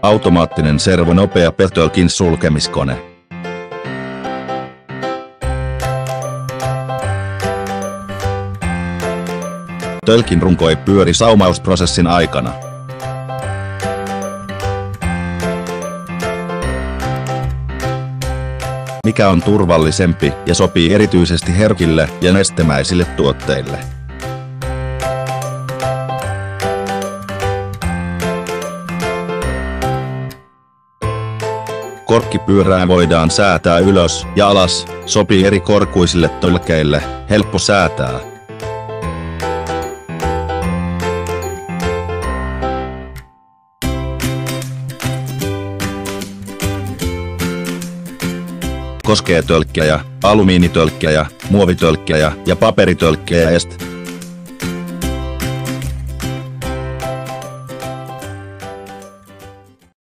Automaattinen servonopea PET-tölkin sulkemiskone. Tölkin runko ei pyöri saumausprosessin aikana. Mikä on turvallisempi ja sopii erityisesti herkille ja nestemäisille tuotteille? Korkkipyörää voidaan säätää ylös ja alas, sopii eri korkuisille tölkeille, helppo säätää. Koskee tölkkejä, alumiinitölkkejä, muovitölkkejä ja paperitölkkejä est.